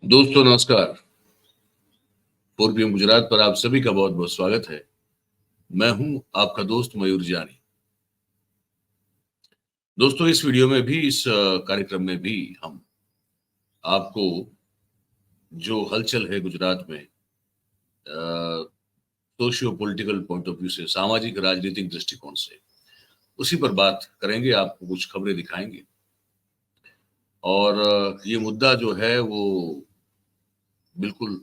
दोस्तों नमस्कार। 4 PM गुजरात पर आप सभी का बहुत-बहुत स्वागत है। मैं हूं आपका दोस्त मयूर जानी। दोस्तों इस वीडियो में भी कार्यक्रम में भी हम आपको जो हलचल है गुजरात में socio political point of view से, सामाजिक राजनीतिक दृष्टिकोण से, उसी पर बात करेंगे, आपको कुछ खबरें दिखाएंगे। और ये मुद्दा जो है वो बिल्कुल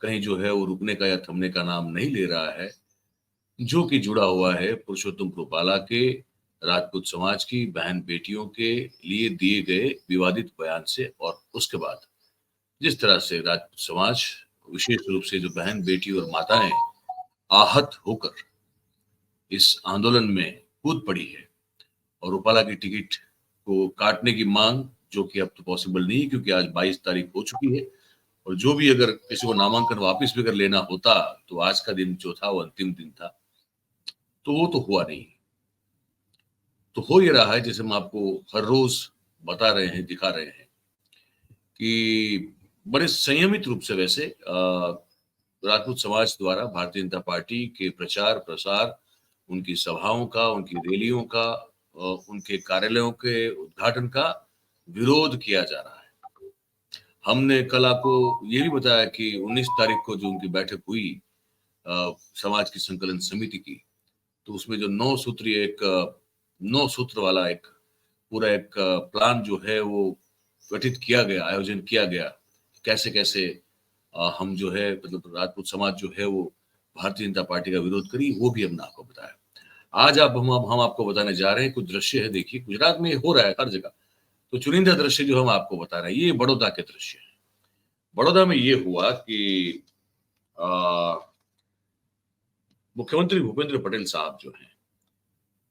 कहीं जो है वो रुकने का या थमने का नाम नहीं ले रहा है। जो कि जुड़ा हुआ है पुरुषोत्तम रूपाला के राजपूत समाज की बहन बेटियों के लिए दिए गए विवादित बयान से, और उसके बाद जिस तरह से राजपूत समाज, विशेष रूप से जो बहन बेटी और माताएं आहत होकर इस आंदोलन में कूद पड़ी है, और रूपाला की टिकट को काटने की मांग, जो कि अब तो पॉसिबल नहीं क्योंकि आज 22 तारीख हो चुकी है, और जो भी अगर किसी को नामांकन वापस भी अगर लेना होता तो आज का दिन जो था वो अंतिम दिन था, तो वो तो हुआ नहीं। तो हो ये रहा है, जैसे हम आपको हर रोज बता रहे हैं, दिखा रहे हैं कि बड़े संयमित रूप से वैसे राजपूत समाज द्वारा भारतीय जनता पार्टी के प्रचार प्रसार, उनकी सभाओं का, उनकी रैलियों का, उनके कार्यालयों के उद्घाटन का विरोध किया जा रहा है। हमने कल आपको ये भी बताया कि 19 तारीख को जो उनकी बैठक हुई समाज की संकलन समिति की, तो उसमें जो 9 सूत्र वाला एक पूरा एक प्लान जो है वो गठित किया गया, आयोजन किया गया। कैसे-कैसे हम जो है मतलब राजपूत समाज जो है वो भारतीय जनता पार्टी का विरोध करी, वो भी हमने आपको बताया। आज आप हम आपको बताने जा रहे हैं, कुछ दृश्य है, देखिए गुजरात में ये हो रहा है हर जगह। तो चुनिंदा दृश्य जो हम आपको बता रहे हैं, ये बड़ौदा के दृश्य हैं। बड़ौदा में ये हुआ कि अ, मुख्यमंत्री भूपेंद्र पटेल साहब जो हैं,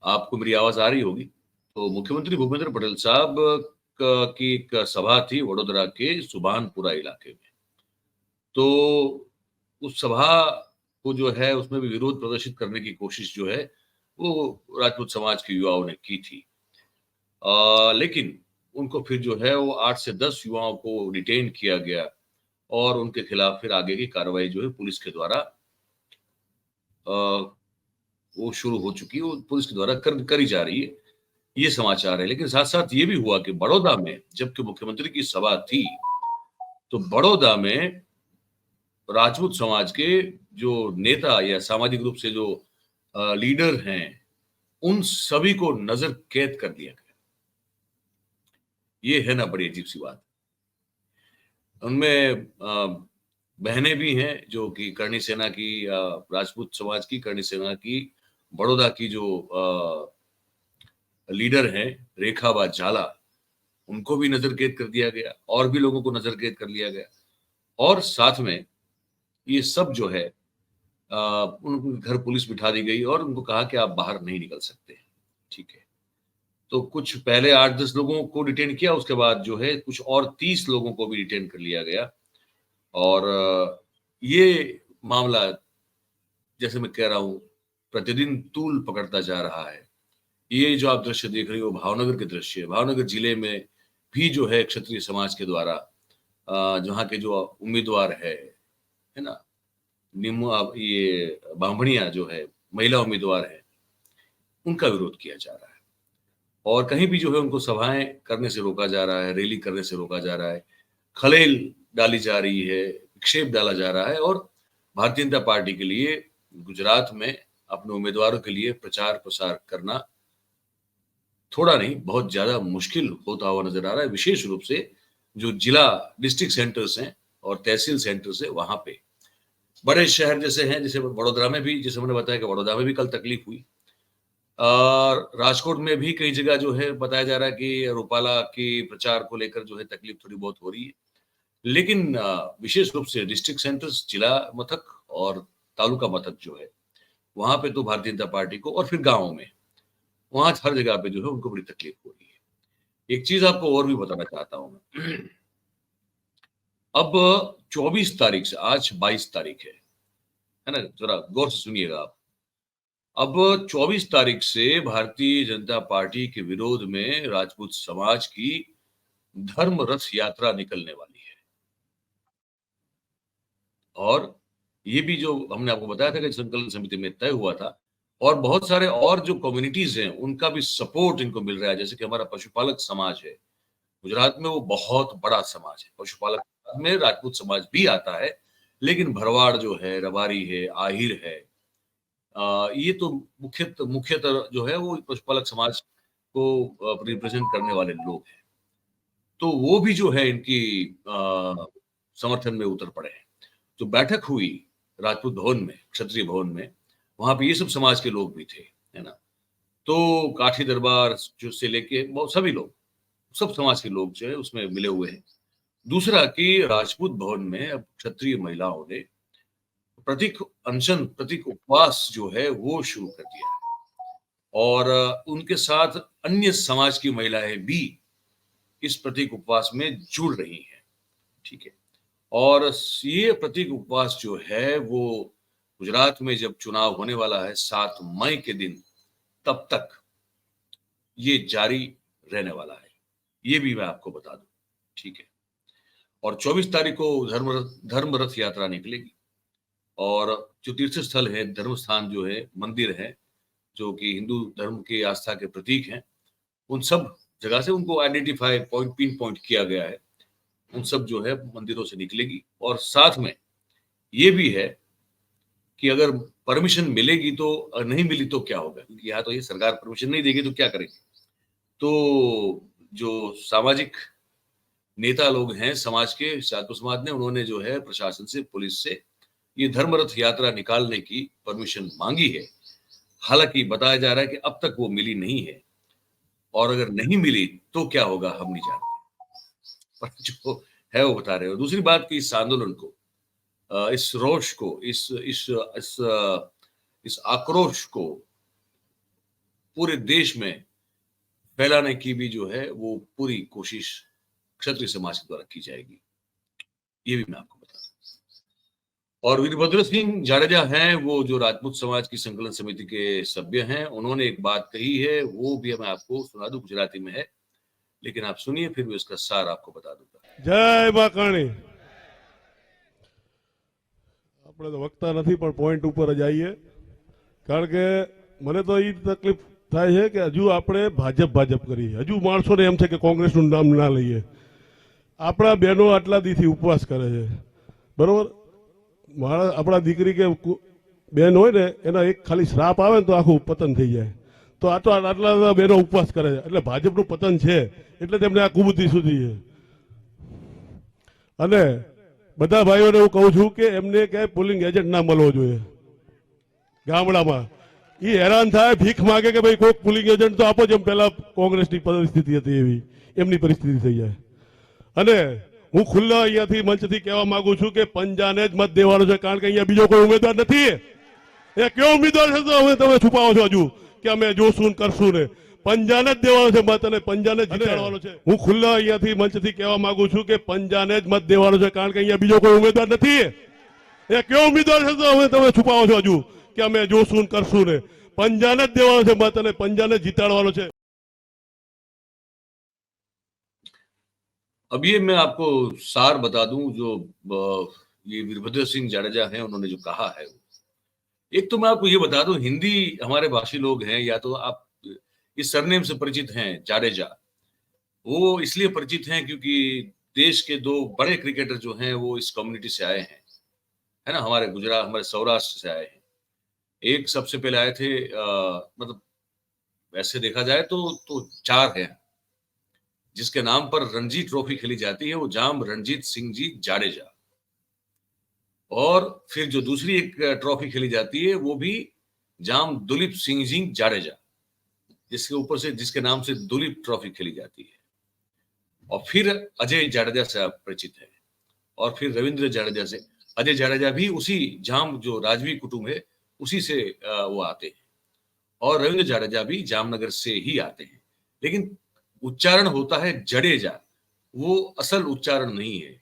आपको मेरी आवाज़ आ रही होगी। तो मुख्यमंत्री भूपेंद्र पटेल साहब की एक सभा थी वडोदरा के सुभानपुरा इलाके में। तो उस सभा को जो है उसमें भी विरोध प्रदर्शित करने की कोशिश जो है वो राजपूत समाज के युवाओं ने की थी। लेकिन उनको फिर जो है वो 8 से 10 युवाओं को डिटेन किया गया, और उनके खिलाफ फिर आगे की कार्रवाई जो है पुलिस के द्वारा अ, वो शुरू हो चुकी है, वो पुलिस के द्वारा करी जा रही है। ये समाचार है। लेकिन साथ-साथ ये भी हुआ कि बड़ौदा में जबकि मुख्यमंत्री की सभा थी, तो बड़ौदा में राजपूत समाज के जो नेता या सामाजिक रूप से जो लीडर हैं, उन सभी को नज़र कैद कर लिया गया। ये है ना बड़ी अजीब-सी बात। उनमें बहनें भी हैं जो कि करणी सेना की, राजपूत समाज की करणी सेना की, बड़ौदा की जो लीडर हैं रेखा बा झाला, उनको भी नज़र कैद कर दिया गया, और भी लोगों को नज़र कैद कर लिया गया। और साथ में ये सब जो है उनके घर पुलिस बिठा दी गई और उनको कहा कि आप बाहर नहीं निकल सकते। ठीक है। तो कुछ पहले 8-10 लोगों को डिटेन किया, उसके बाद जो है कुछ और 30 लोगों को भी डिटेन कर लिया गया। और ये मामला, जैसे मैं कह रहा हूँ, प्रतिदिन तूल पकड़ता जा रहा है। ये जो आप दृश्य देख रहे हो भावनगर के दृश्य है। भावनगर जिले में भी जो है क्षत्रिय समाज के द्वारा जहाँ के जो उम्मीदवार है ना? ये बामणिया जो है, महिला उम्मीदवार है, उनका विरोध किया जा रहा है। और कहीं भी जो है उनको सभाएँ करने से रोका जा रहा है, रैली करने से रोका जा रहा है, खलेल डाली जा रही है, विक्षेप डाला जा रहा है, और भारतीय जनता पार्टी के लिए गुजरात में अपने उम्मीदवारों के लिए प्रचार-प्रसार करना थोड़ा नहीं, बहुत ज़्यादा मुश्किल होता हुआ नज़र आ रहा है, विशेष रूप से जो जिला डिस्ट्रिक्ट सेंटर्स हैं और तहसील सेंटर्स हैं, वहाँ पे। बड़े शहर जैसे हैं, जैसे बड़ोदरा में भी, जैसे मैंने बताया कि बड़ौदा में भी कल तकलीफ हुई। और राजकोट में भी कई जगह जो है बताया जा रहा है कि रूपाला के प्रचार को लेकर जो है तकलीफ थोड़ी बहुत हो रही है। लेकिन विशेष रूप से डिस्ट्रिक्ट सेंटर्स, जिला मथक और तालुका मथक जो है, वहाँ पे तो भारतीय जनता पार्टी को, और फिर गाँव में, वहाँ हर जगह पे जो है उनको बड़ी तकलीफ हो रही है। एक चीज़ आपको और भी बताना चाहता हूँ मैं। अब 24 तारीख से, आज 22 तारीख है ना? ज़रा गौर से सुनिएगा आप। अब 24 तारीख से भारतीय जनता पार्टी के विरोध में राजपूत समाज की धर्म रथ यात्रा निकलने वाली है। और ये भी जो हमने आपको बताया था कि संकलन समिति में तय हुआ था, और बहुत सारे और जो कम्युनिटीज हैं उनका भी सपोर्ट इनको मिल रहा है। जैसे कि हमारा पशुपालक समाज है गुजरात में, वो बहुत बड़ा समाज है। पशुपालक में राजपूत समाज भी आता है, लेकिन भरवाड़ जो है, रबारी है, आहिर है, ये तो मुख्यतः जो है वो पशुपालक समाज को रिप्रेजेंट करने वाले लोग हैं। तो वो भी जो है इनकी समर्थन में उतर पड़े हैं। तो बैठक हुई राजपूत भवन में, क्षत्रिय भवन में, वहां पे ये सब समाज के लोग भी थे, है ना। तो काठी दरबार जो से लेके बहुत सभी लोग, सब समाज के लोग जो है उसमें मिले हुए हैं। दूसरा कि राजपूत भवन में अब क्षत्रिय महिलाओं ने प्रतीक अनशन, प्रतीक उपवास जो है वो शुरू कर दिया है, और उनके साथ अन्य समाज की महिलाएं भी इस प्रतीक उपवास में जुड़ रही हैं। ठीक है। और ये प्रतीक उपवास जो है वो गुजरात में जब चुनाव होने वाला है 7 मई के दिन, तब तक ये जारी रहने वाला है। ये भी मैं आपको बता दूं। ठीक है। और 24 तारीख को धर्म रथ यात्रा निकलेगी, और जो तीर्थ स्थल है, धर्म स्थान जो है, मंदिर है, जो कि हिंदू धर्म की आस्था के प्रतीक हैं, उन सब जगह से उनको आइडेंटिफाई पॉइंट पिन पॉइंट किया गया है। उन सब जो है मंदिरों से निकलेगी। और साथ में ये भी है कि अगर परमिशन मिलेगी तो, नहीं मिली तो क्या होगा, क्योंकि यहाँ तो ये सरकार परमिशन नहीं देगी तो क्या करेगी। तो जो सामाजिक नेता लोग हैं समाज के, साधु समाज ने, उन्होंने जो है प्रशासन से, पुलिस से ये धर्म रथ यात्रा निकालने की परमिशन मांगी है। हालांकि बताया जा रहा है कि अब तक वो मिली नहीं है, और अगर नहीं मिली तो क्या होगा हम नहीं जानते, पर जो है वो बता रहे हो। दूसरी बात कि इस आंदोलन को, इस रोष को, इस आक्रोश को पूरे देश में फैलाने की भी जो है वो पूरी कोशिश क्षत्रिय समाज के द्वारा की जाएगी। ये भी मैं आपको बता दूं। और वीरभद्र सिंह जाडेजा हैं, वो जो राजपूत समाज की संकलन समिति के सभ्य हैं, उन्होंने एक बात कही है, वो भी मैं आपको सुना दूं, गुजराती में है, लेकिन आप सुनिए, फिर भी उसका सार आपको बता दूंगा। जय माकाणी। આપણે તો વખતા નથી પણ પોઈન્ટ ઉપર જ આવીએ, કારણ કે મને તો એ તકલીફ થાય છે કે હજુ આપણે ભાજપ કરીએ, હજુ માણસોને એમ છે કે કોંગ્રેસનું નામ ના લઈએ. આપણા બહેનો આટલા દીથી ઉપવાસ કરે છે, બરોબર. આપણા દીકરી કે બેન હોય ને, એના એક ખાલી શ્રાપ આવે ને તો આખું પતન થઈ જાય. તો આ તો આટલા બહેનો ઉપવાસ કરે છે, એટલે ભાજપનું પતન છે, એટલે તેમને આ કુબુદ્ધિ સુધી છે. અને બધા ભાઈઓને હું કહું છું કે એમને ક્યાંય પોલિંગ એજન્ટ ના મળવો જોઈએ ગામડામાં. એ હેરાન થાય, ભીખ માગે કે ભાઈ કોઈક પોલિંગ એજન્ટ તો આપો, જેમ પહેલા કોંગ્રેસની પરિસ્થિતિ હતી એવી એમની પરિસ્થિતિ થઈ જાય. અને હું ખુલ્લા અહીંયાથી મંચથી કહેવા માંગુ છું કે પંજાને જ મત દેવાનો છે, કારણ કે અહીંયા બીજો કોઈ ઉમેદવાર નથી. એ કયો ઉમેદવાર છે તો હવે તમે છુપાવો છો હજુ કે અમે જોશું ને કરશું ને? પંજાને જ દેવાનો છે મત, અને પંજાને જ જીતાડવાનો છે. હું ખુલ્લા અહીંયાથી મંચથી કહેવા માંગુ છું કે પંજાને જ મત દેવાનો છે, કારણ કે અહીંયા બીજો કોઈ ઉમેદવાર નથી. એ કયો ઉમેદવાર છે તો હવે તમે છુપાવો છો હજુ કે અમે જોશું ને કરશું ને? પંજાને જ દેવાનો છે મત, અને પંજાને જ જીતાડવાનો છે. अब ये मैं आपको सार बता दूं, जो ये वीरभद्र सिंह जाडेजा हैं, उन्होंने जो कहा है। एक तो मैं आपको ये बता दूं, हिंदी हमारे भाषी लोग हैं, या तो आप इस सरनेम से परिचित हैं जाडेजा, वो इसलिए परिचित हैं क्योंकि देश के 2 बड़े क्रिकेटर जो हैं वो इस कम्युनिटी से आए हैं, है ना, हमारे गुजरात, हमारे सौराष्ट्र से आए हैं। एक सबसे पहले आए थे, मतलब वैसे देखा जाए तो 4 हैं जिसके नाम पर रणजी ट्रॉफी खेली जाती है, वो जाम रणजीत सिंह जी जाडेजा। और फिर जो दूसरी एक ट्रॉफी खेली जाती है वो भी जाम दुलीप सिंह जी जाडेजा, जिसके ऊपर से, जिसके नाम से दुलीप ट्रॉफी खेली जाती है। और फिर अजय जाडेजा से आप परिचित है, और फिर रविंद्र जाडेजा से। अजय जाडेजा भी उसी जाम, जो राजवी कुटुंब है, उसी से वो आते हैं, और रविंद्र जाडेजा भी जामनगर से ही आते हैं, लेकिन उच्चारण होता है जडेजा, वो असल उच्चारण नहीं है।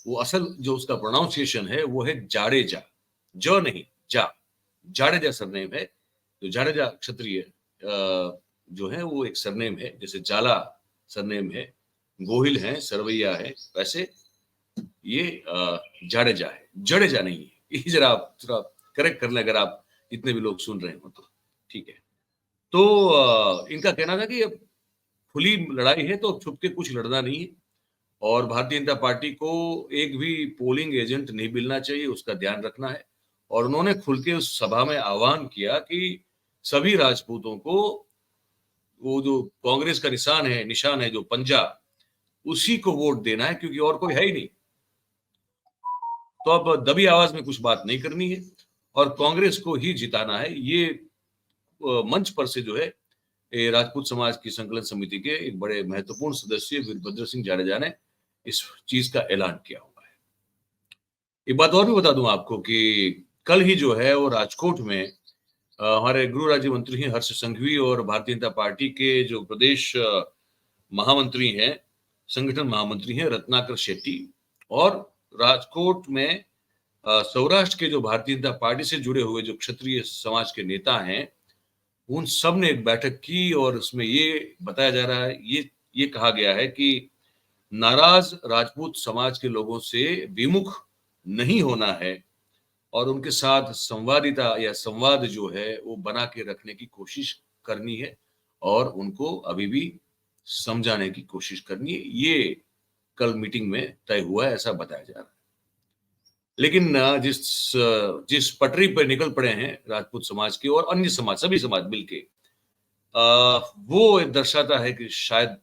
वो असल जो उसका प्रोनाउंसिएशन है वो है जाडेजा, जो नहीं जा, जाडेजा सरनेम है। तो जाडेजा क्षत्रिय जो है वो एक सरनेम है, जैसे जाला सरनेम है, गोहिल है, सरवैया है, वैसे ये जाडेजा है, जडेजा नहीं है। ये जरा आप थोड़ा करेक्ट कर लें अगर आप जितने भी लोग सुन रहे हो तो, ठीक है। तो इनका कहना था कि अब खुली लड़ाई है तो छुप के कुछ लड़ना नहीं है और भारतीय जनता पार्टी को एक भी पोलिंग एजेंट नहीं मिलना चाहिए, उसका ध्यान रखना है। और उन्होंने खुल के उस सभा में आह्वान किया कि सभी राजपूतों को वो जो कांग्रेस का निशान है जो पंजा, उसी को वोट देना है क्योंकि और कोई है ही नहीं। तो अब दबी आवाज में कुछ बात नहीं करनी है और कांग्रेस को ही जिताना है। ये मंच पर से जो है राजपूत समाज की संकलन समिति के एक बड़े महत्वपूर्ण सदस्य वीरभद्र सिंह जाडेजा ने इस चीज का ऐलान किया हुआ है। एक बात और भी बता दूं आपको कि कल ही जो है वो राजकोट में हमारे गृह राज्य मंत्री हैं हर्ष संघवी और भारतीय जनता पार्टी के जो प्रदेश महामंत्री हैं, संगठन महामंत्री हैं रत्नाकर शेट्टी, और राजकोट में सौराष्ट्र के जो भारतीय जनता पार्टी से जुड़े हुए जो क्षत्रिय समाज के नेता हैं, उन सब ने एक बैठक की और उसमें ये बताया जा रहा है, ये कहा गया है कि नाराज राजपूत समाज के लोगों से विमुख नहीं होना है और उनके साथ संवादिता या संवाद जो है वो बना के रखने की कोशिश करनी है और उनको अभी भी समझाने की कोशिश करनी है। ये कल मीटिंग में तय हुआ है, ऐसा बताया जा रहा है। लेकिन जिस पटरी पर निकल पड़े हैं राजपूत समाज के और अन्य समाज, सभी समाज मिलके, वो दर्शाता है कि शायद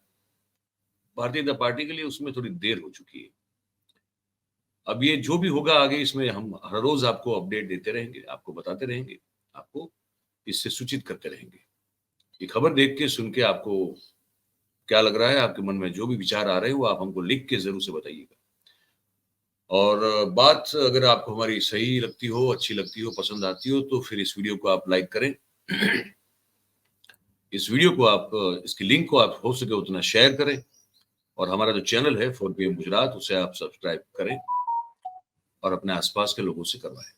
भारतीय जनता पार्टी के लिए उसमें थोड़ी देर हो चुकी है। अब ये जो भी होगा आगे, इसमें हम हर रोज आपको अपडेट देते रहेंगे, आपको बताते रहेंगे, आपको इससे सूचित करते रहेंगे। ये खबर देख के सुन के आपको क्या लग रहा है, आपके मन में जो भी विचार आ रहे हैं वो आप हमको लिख के जरूर से बताइएगा। और बात अगर आपको हमारी सही लगती हो, अच्छी लगती हो, पसंद आती हो तो फिर इस वीडियो को आप लाइक करें। इस वीडियो को आप, इसकी लिंक को आप हो सके उतना शेयर करें और हमारा जो चैनल है 4PM गुजरात, उसे आप सब्सक्राइब करें और अपने आसपास के लोगों से करवाएं।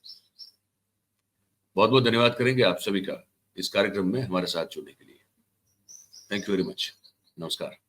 बहुत बहुत धन्यवाद करेंगे आप सभी का इस कार्यक्रम में हमारे साथ जुड़ने के लिए। Thank you very much. नमस्कार।